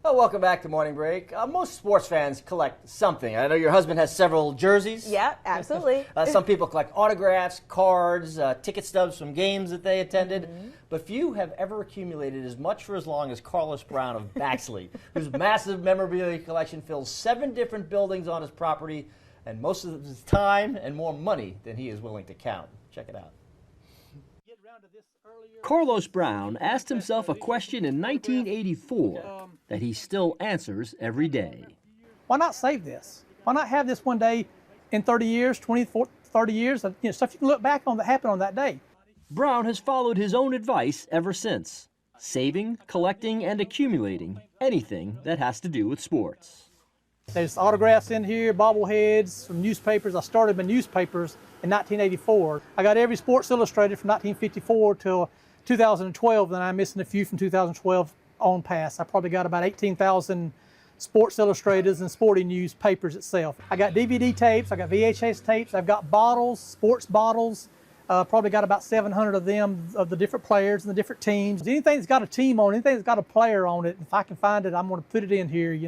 Well, welcome back to Morning Break. Most sports fans collect something. I know your husband has several jerseys. Yeah, absolutely. Some people collect autographs, cards, ticket stubs from games that they attended. But few have ever accumulated as much for as long as Carlos Brown of Baxley, whose massive memorabilia collection fills 7 different buildings on his property, and most of his time and more money than he is willing to count. Check it out. Carlos Brown asked himself a question in 1984 that he still answers every day. Why not save this? Why not have this one day in 30 years, 30 years, stuff you can look back on that happened on that day? Brown has followed his own advice ever since, saving, collecting, and accumulating anything that has to do with sports. There's autographs in here, bobbleheads from newspapers. I started my newspapers in 1984. I got every Sports Illustrated from 1954 till 2012, then I'm missing a few from 2012 on past. I probably got about 18,000 Sports Illustrateds and sporting news papers itself. I got DVD tapes, I got VHS tapes, I've got bottles, sports bottles. Probably got about 700 of them, of the different players and the different teams. Anything that's got a team on it, anything that's got a player on it, if I can find it, I'm going to put it in here,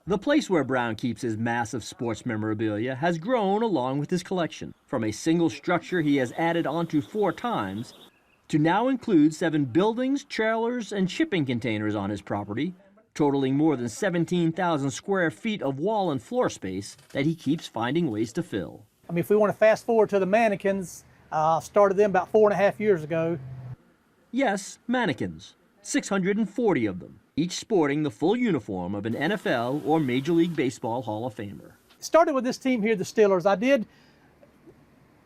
The place where Brown keeps his massive sports memorabilia has grown along with his collection, from a single structure he has added onto 4 times to now include 7 buildings, trailers, and shipping containers on his property, totaling more than 17,000 square feet of wall and floor space that he keeps finding ways to fill. I mean, if we want to fast forward to the mannequins, started them about 4.5 years ago. Yes, mannequins, 640 of them, each sporting the full uniform of an NFL or Major League Baseball Hall of Famer. It started with this team here, the Steelers. I did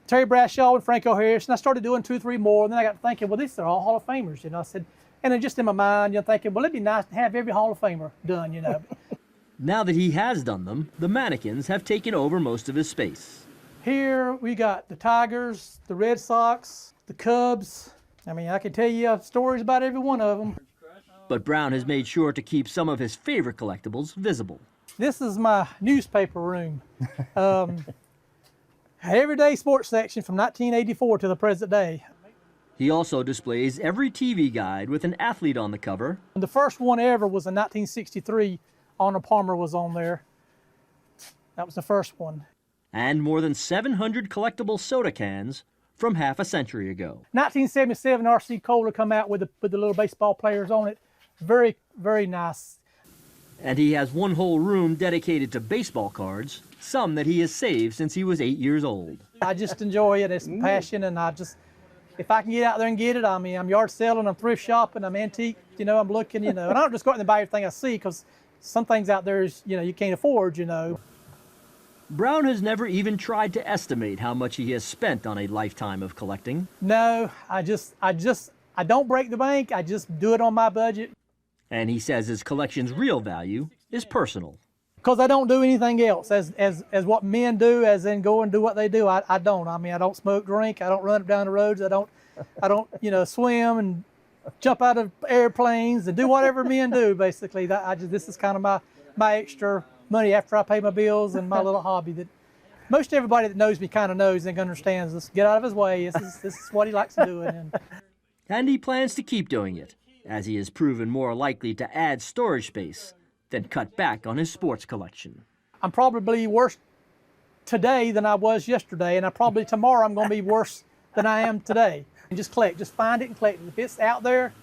Terry Bradshaw and Franco Harris, and I started doing 2 or 3 more, and then I got thinking, well, these are all Hall of Famers, I said, and then just in my mind, thinking, well, it'd be nice to have every Hall of Famer done, Now that he has done them, the mannequins have taken over most of his space. Here we got the Tigers, the Red Sox, the Cubs. I mean, I can tell you stories about every one of them. But Brown has made sure to keep some of his favorite collectibles visible. This is my newspaper room. Everyday sports section from 1984 to the present day. He also displays every TV guide with an athlete on the cover. The first one ever was in 1963. Arnold Palmer was on there. That was the first one. And more than 700 collectible soda cans from half a century ago. 1977, R.C. Kohler come out with the little baseball players on it. Very, very nice. And he has one whole room dedicated to baseball cards, some that he has saved since he was 8 years old. I just enjoy it. It's a passion, and if I can get out there and get it, I'm yard selling, I'm thrift shopping, I'm antique, I'm looking, and I don't just go out and buy everything I see, because some things out there is, you can't afford, Brown has never even tried to estimate how much he has spent on a lifetime of collecting. No, I don't break the bank. I just do it on my budget. And he says his collection's real value is personal. Because I don't do anything else, as what men do, as in go and do what they do. I don't. I mean, I don't smoke, drink. I don't run up down the roads. I don't, swim and jump out of airplanes and do whatever men do. Basically, this is kind of my extra money after I pay my bills and my little hobby that most everybody that knows me kind of knows and understands. Let's get out of his way. This is what he likes to do. And he plans to keep doing it, as he has proven more likely to add storage space than cut back on his sports collection. I'm probably worse today than I was yesterday, and probably tomorrow I'm going to be worse than I am today. And just collect, just find it and collect it. If it's out there,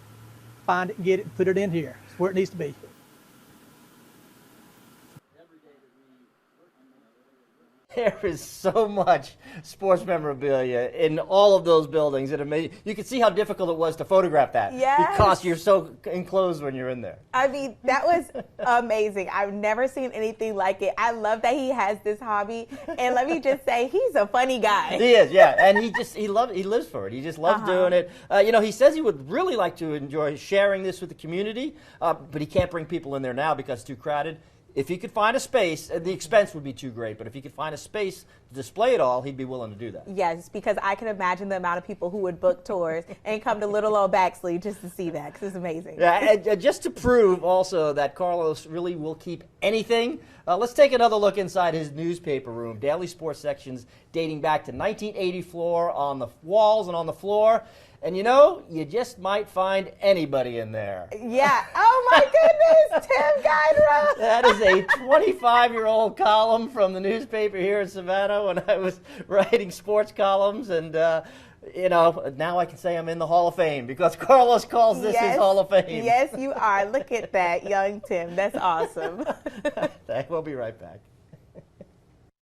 find it and get it and put it in here. It's where it needs to be. There is so much sports memorabilia in all of those buildings. You can see how difficult it was to photograph that. Yes. Because you're so enclosed when you're in there. I mean, that was amazing. I've never seen anything like it. I love that he has this hobby. And let me just say, he's a funny guy. He is, yeah. And he lives for it. He just loves doing it. He says he would really like to enjoy sharing this with the community, but he can't bring people in there now because it's too crowded. If he could find a space, the expense would be too great, but if he could find a space to display it all, he'd be willing to do that. Yes, because I can imagine the amount of people who would book tours and come to little old Baxley just to see that, because it's amazing. Yeah, and just to prove also that Carlos really will keep anything, let's take another look inside his newspaper room. Daily sports sections dating back to 1984 on the walls and on the floor. And you know, you just might find anybody in there. Yeah. Oh my goodness, Tim Guidera. That is a 25-year-old column from the newspaper here in Savannah when I was writing sports columns, and you know, now I can say I'm in the Hall of Fame because Carlos calls this his Hall of Fame. Yes, you are. Look at that, young Tim. That's awesome. We'll be right back.